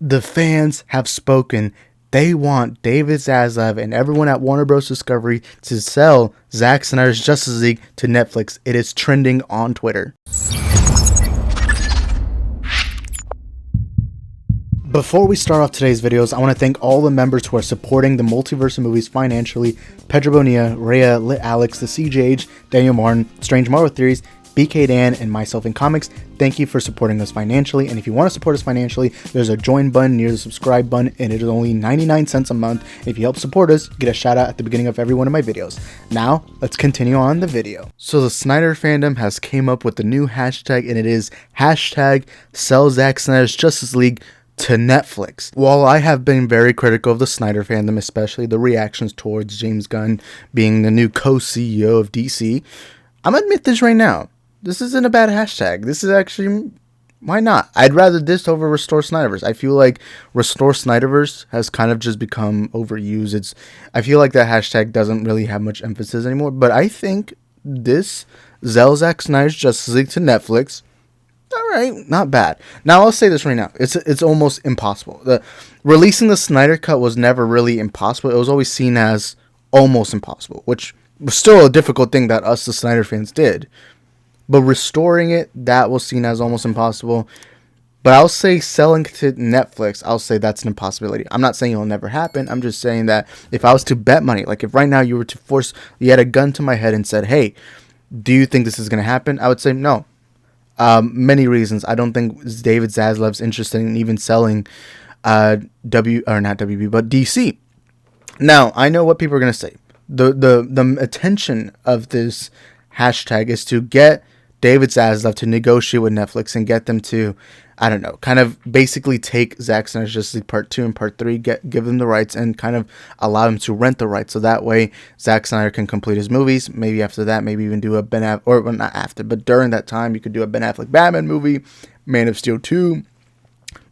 The fans have spoken. They want David Zaslav and everyone at Warner Bros. Discovery to sell Zack Snyder's Justice League to Netflix. It is trending on Twitter. Before we start off today's videos, I want to thank all the members who are supporting the Multiverse of movies financially. Pedro Bonilla, Rhea, Lit Alex, the CJH, Daniel Martin, Strange Marvel Theories, BK Dan, and Myself in Comics. Thank you for supporting us financially. And if you want to support us financially, there's a join button near the subscribe button, and it is only 99 cents a month. If you help support us, you get a shout out at the beginning of every one of my videos. Now, let's continue on the video. So the Snyder fandom has came up with the new hashtag, and it is hashtag sell Zack Snyder's Justice League to Netflix. While I have been very critical of the Snyder fandom, especially the reactions towards James Gunn being the new co-CEO of DC, I'm gonna admit this right now. This isn't a bad hashtag. This is actually, why not? I'd rather this over Restore Snyderverse. I feel like Restore Snyderverse has kind of just become overused. I feel like that hashtag doesn't really have much emphasis anymore, but I think this Zack Snyder's Justice League to Netflix, alright, not bad. Now I'll say this right now. It's almost impossible. Releasing the Snyder Cut was never really impossible. It was always seen as almost impossible, which was still a difficult thing that us, the Snyder fans, did. But restoring it, that was seen as almost impossible. But I'll say selling to Netflix, I'll say that's an impossibility. I'm not saying it'll never happen. I'm just saying that if I was to bet money, like if right now you had a gun to my head and said, hey, do you think this is going to happen? I would say no. Many reasons. I don't think David Zaslav's interested in even selling not WB, but DC. Now, I know what people are going to say. The attention of this hashtag is to get David Zaslav to negotiate with Netflix and get them to, I don't know, kind of basically take Zack Snyder's Justice League Part 2 and Part 3, give them the rights and kind of allow them to rent the rights. So that way Zack Snyder can complete his movies. Maybe after that, maybe even do a Ben Affleck, or well, not after, but during that time, you could do a Ben Affleck Batman movie, Man of Steel 2.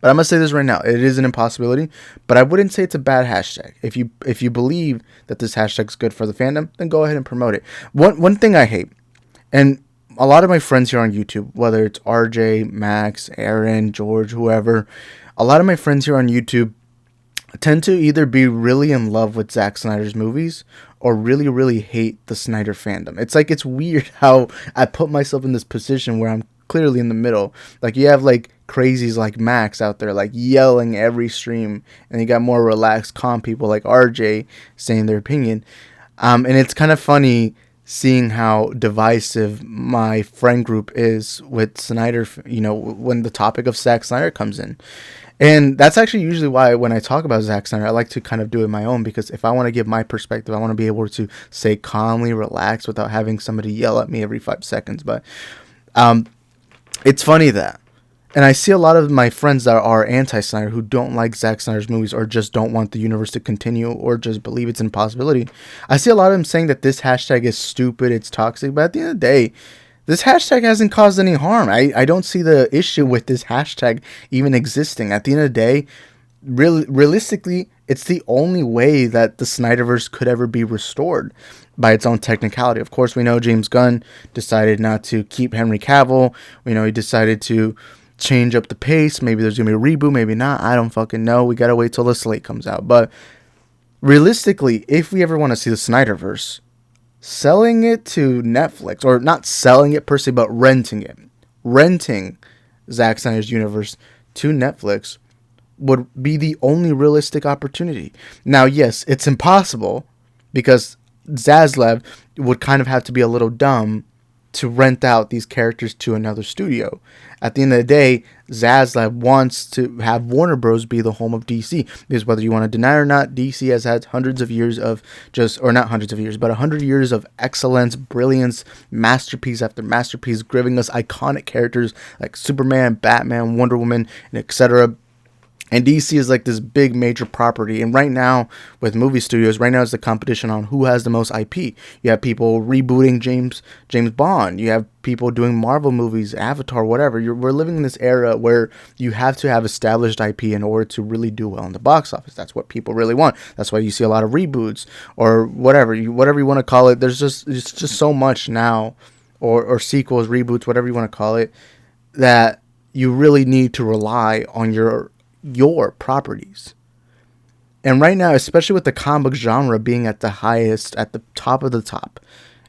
But I'm going to say this right now. It is an impossibility, but I wouldn't say it's a bad hashtag. If you believe that this hashtag is good for the fandom, then go ahead and promote it. One thing I hate, and a lot of my friends here on YouTube, whether it's RJ, Max, Aaron, George, whoever, a lot of my friends here on YouTube tend to either be really in love with Zack Snyder's movies or really, really hate the Snyder fandom. It's like, it's weird how I put myself in this position where I'm clearly in the middle. Like, you have like crazies like Max out there like yelling every stream, and you got more relaxed, calm people like RJ saying their opinion. And it's kind of funny seeing how divisive my friend group is with Snyder, when the topic of Zack Snyder comes in. And that's actually usually why when I talk about Zack Snyder, I like to kind of do it my own, because if I want to give my perspective, I want to be able to say calmly, relax, without having somebody yell at me every 5 seconds. But it's funny that, and I see a lot of my friends that are anti-Snyder who don't like Zack Snyder's movies or just don't want the universe to continue or just believe it's an impossibility. I see a lot of them saying that this hashtag is stupid, it's toxic, but at the end of the day, this hashtag hasn't caused any harm. I don't see the issue with this hashtag even existing. At the end of the day, realistically, it's the only way that the Snyderverse could ever be restored by its own technicality. Of course, we know James Gunn decided not to keep Henry Cavill. We know he decided to change up the pace. Maybe there's gonna be a reboot, maybe not. I don't fucking know. We gotta wait till the slate comes out. But realistically, if we ever want to see the Snyderverse, selling it to Netflix, or not selling it per se, but renting Zack Snyder's universe to Netflix would be the only realistic opportunity. Now, yes, it's impossible because Zaslav would kind of have to be a little dumb to rent out these characters to another studio. At the end of the day, Zaslav wants to have Warner Bros. Be the home of DC. Because whether you want to deny it or not, DC has had hundreds of years of or not hundreds of years, but 100 years of excellence, brilliance, masterpiece after masterpiece, giving us iconic characters like Superman, Batman, Wonder Woman, and etc. And DC is like this big major property. And right now, with movie studios, right now is the competition on who has the most IP. You have people rebooting James Bond. You have people doing Marvel movies, Avatar, whatever. We're living in this era where you have to have established IP in order to really do well in the box office. That's what people really want. That's why you see a lot of reboots or whatever you want to call it. It's just so much now, or sequels, reboots, whatever you want to call it, that you really need to rely on your your properties. And right now, especially with the comic book genre being at the highest, at the top of the top,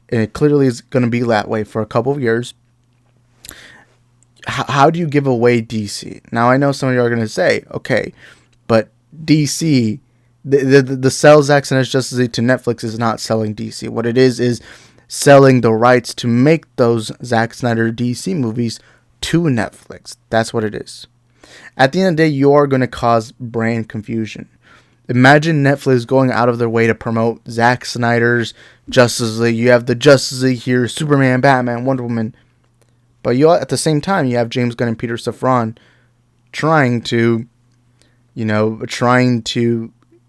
and it clearly is going to be that way for a couple of years, how do you give away DC? Now, I know some of you are going to say, okay, but DC, the sell Zack Snyder's Justice League to Netflix is not selling DC. What it is selling the rights to make those Zack Snyder DC movies to Netflix. That's what it is. At the end of the day, you are going to cause brand confusion. Imagine Netflix going out of their way to promote Zack Snyder's Justice League. You have the Justice League here, Superman, Batman, Wonder Woman. But you at the same time, you have James Gunn and Peter Safran trying to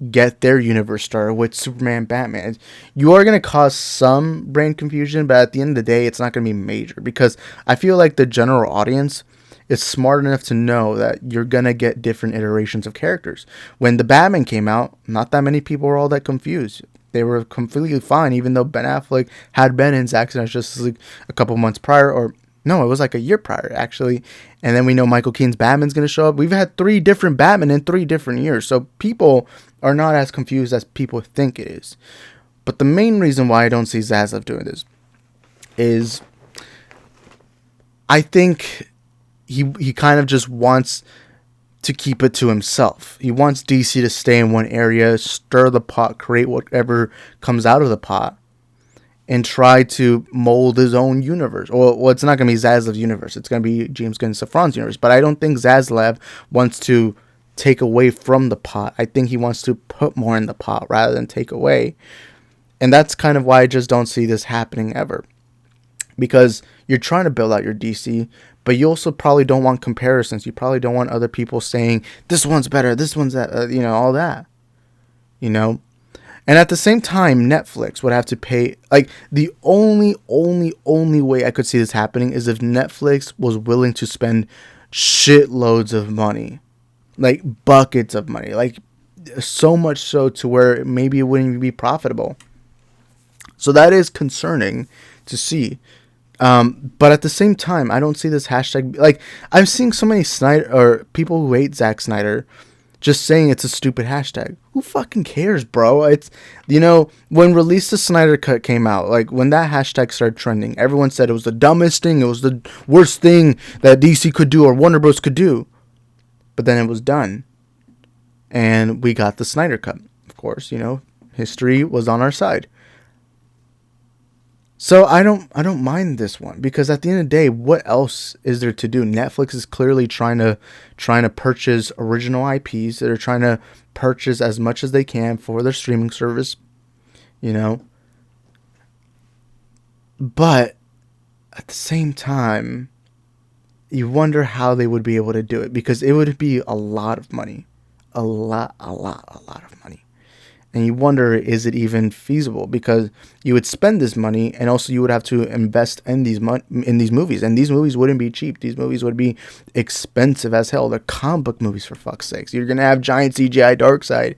get their universe started with Superman, Batman. You are going to cause some brand confusion, but at the end of the day, it's not going to be major, because I feel like the general audience is smart enough to know that you're going to get different iterations of characters. When the Batman came out, not that many people were all that confused. They were completely fine, even though Ben Affleck had been in Zack Snyder's Justice League a couple months prior, or no, it was like a year prior, actually. And then we know Michael Keaton's Batman's going to show up. We've had 3 different Batman in 3 different years. So people are not as confused as people think it is. But the main reason why I don't see Zaslav doing this is I think he kind of just wants to keep it to himself. He wants DC to stay in one area, stir the pot, create whatever comes out of the pot, and try to mold his own universe. Well, it's not going to be Zaslav's universe. It's going to be James Gunn and Safran's universe. But I don't think Zaslav wants to take away from the pot. I think he wants to put more in the pot rather than take away. And that's kind of why I just don't see this happening ever. Because you're trying to build out your DC, but you also probably don't want comparisons. You probably don't want other people saying, this one's better, this one's that, all that. And at the same time, Netflix would have to pay, like, the only way I could see this happening is if Netflix was willing to spend shitloads of money. Like, buckets of money. Like, so much so to where maybe it wouldn't even be profitable. So that is concerning to see. But at the same time, I don't see this hashtag, like, I'm seeing so many Snyder, or people who hate Zack Snyder, just saying it's a stupid hashtag. Who fucking cares, bro? It's, when Release the Snyder Cut came out, like, when that hashtag started trending, everyone said it was the dumbest thing, it was the worst thing that DC could do or Warner Bros. Could do. But then it was done. And we got the Snyder Cut. Of course, history was on our side. So I don't mind this one, because at the end of the day, what else is there to do? Netflix is clearly trying to purchase original IPs. They're trying to purchase as much as they can for their streaming service, But at the same time, you wonder how they would be able to do it, because it would be a lot of money, a lot of money. And you wonder, is it even feasible? Because you would spend this money, and also you would have to invest in these movies. And these movies wouldn't be cheap. These movies would be expensive as hell. They're comic book movies, for fuck's sakes. You're going to have giant CGI Darkseid,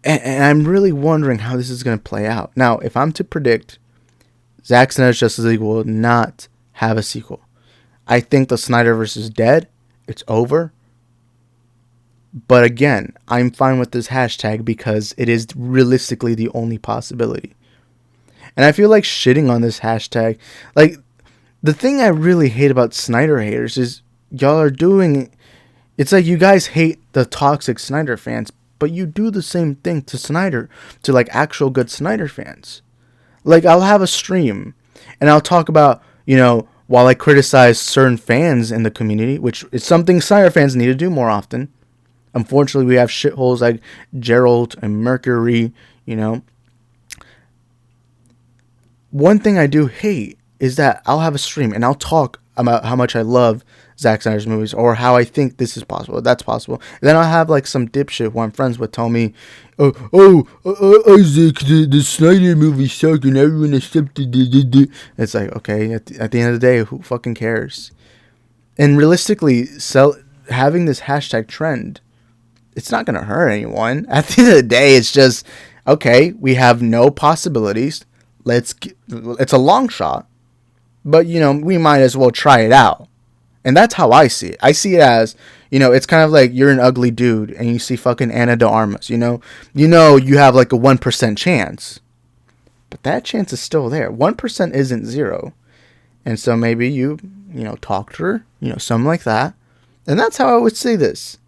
And I'm really wondering how this is going to play out. Now, if I'm to predict, Zack Snyder's Justice League will not have a sequel. I think the Snyderverse is dead. It's over. But again, I'm fine with this hashtag because it is realistically the only possibility. And I feel like shitting on this hashtag. Like, the thing I really hate about Snyder haters is y'all are doing... It's like you guys hate the toxic Snyder fans, but you do the same thing to Snyder, to like actual good Snyder fans. Like, I'll have a stream and I'll talk about, while I criticize certain fans in the community, which is something Snyder fans need to do more often. Unfortunately, we have shitholes like Gerald and Mercury, One thing I do hate is that I'll have a stream and I'll talk about how much I love Zack Snyder's movies or how I think this is possible, that's possible. And then I'll have like some dipshit who I'm friends with tell me, Isaac, the Snyder movie sucked and everyone accepted it. It's like, okay, at the end of the day, who fucking cares? And realistically, having this hashtag trend, it's not going to hurt anyone. At the end of the day, it's just, okay, we have no possibilities. It's a long shot, but, we might as well try it out. And that's how I see it. I see it as, You know, it's kind of like you're an ugly dude and you see fucking Ana de Armas, you know? You have like a 1% chance. But that chance is still there. 1% isn't zero. And so maybe you talk to her, something like that. And that's how I would say this.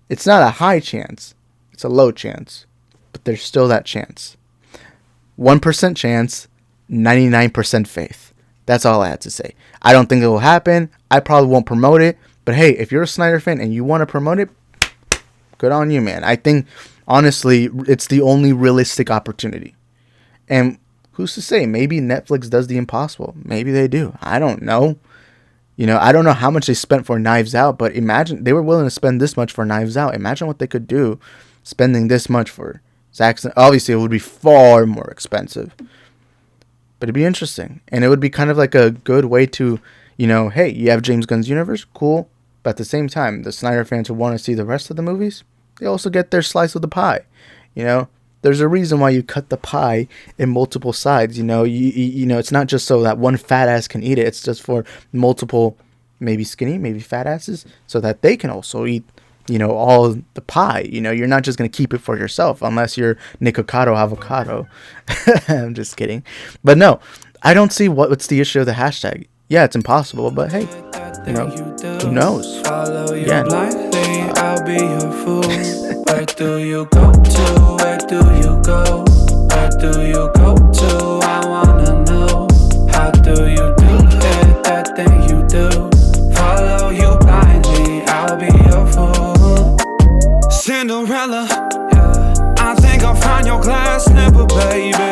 It's not a high chance. It's a low chance. But there's still that chance. 1% chance, 99% faith. That's all I had to say. I don't think it will happen. I probably won't promote it. But hey, if you're a Snyder fan and you want to promote it, good on you, man. I think, honestly, it's the only realistic opportunity. And who's to say? Maybe Netflix does the impossible. Maybe they do. I don't know. I don't know how much they spent for Knives Out, but imagine they were willing to spend this much for Knives Out. Imagine what they could do spending this much for Zack. Obviously, it would be far more expensive. But it'd be interesting. And it would be kind of like a good way to, hey, you have James Gunn's universe. Cool. But at the same time, the Snyder fans who want to see the rest of the movies, they also get their slice of the pie. There's a reason why you cut the pie in multiple sides. It's not just so that one fat ass can eat it. It's just for multiple, maybe skinny, maybe fat asses, so that they can also eat, all the pie. You're not just going to keep it for yourself unless you're Nikocado Avocado. I'm just kidding. But no, I don't see what's the issue of the hashtag. Yeah, it's impossible, but hey, who knows? Yeah. I'll be your fool. Where do you go to? Where do you go? Where do you go to? I wanna know. How do you do it? That thing you do. Follow you blindly. I'll be your fool. Cinderella. I think I'll find your glass slipper, baby.